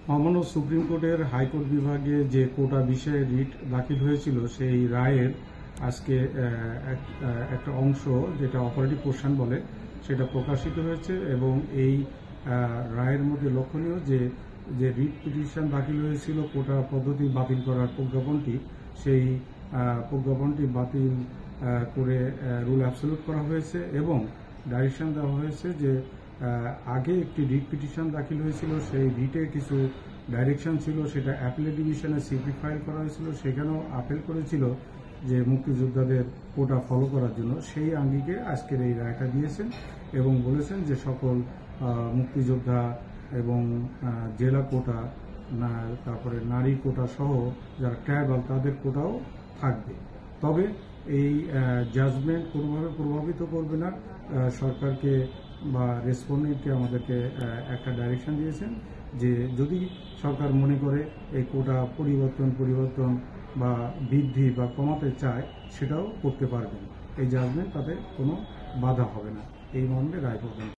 মহামান্য সুপ্রিম কোর্টের হাইকোর্ট বিভাগে যে কোটা বিষয়ে রিট দাখিল হয়েছিল সেই রায়ের আজকে একটা অংশ যেটা অপারেটিভ পোর্শন বলে সেটা প্রকাশিত হয়েছে এবং এই রায়ের মধ্যে লক্ষণীয় যে যে রিট পিটিশন দাখিল হয়েছিল কোটা পদ্ধতি বাতিল করার প্রজ্ঞাপনটি সেই প্রজ্ঞাপনটি বাতিল করে রুল অ্যাবসলিউট করা হয়েছে এবং ডাইরেকশন দেওয়া হয়েছে যে আগে একটি রিট পিটিশন দাখিল হয়েছিল সেই রিটে কিছু ডাইরেকশন ছিল সেটা অ্যাপিলেট ডিভিশনে সিপি ফাইল করা হয়েছিল সেখানেও আপিল করেছিল যে মুক্তিযোদ্ধাদের কোটা ফলো করার জন্য সেই আঙ্গিকে আজকের এই রায়টা দিয়েছেন এবং বলেছেন যে সকল মুক্তিযোদ্ধা এবং জেলা কোটা তারপরে নারী কোটা সহ যারা ট্রাইবাল তাদের কোটাও থাকবে। তবে এই জাজমেন্ট কোনোভাবে প্রভাবিত করবে না। সরকারকে বা রেসপন্ডেন্টকে আমাদেরকে একটা ডাইরেকশন দিয়েছেন যে যদি সরকার মনে করে এই কোটা পরিবর্তন বা বৃদ্ধি বা কমাতে চায় সেটাও করতে পারবেন। এই জাজমেন্ট তাতে কোনো বাধা হবে না, এই মর্মে রায় প্রদান।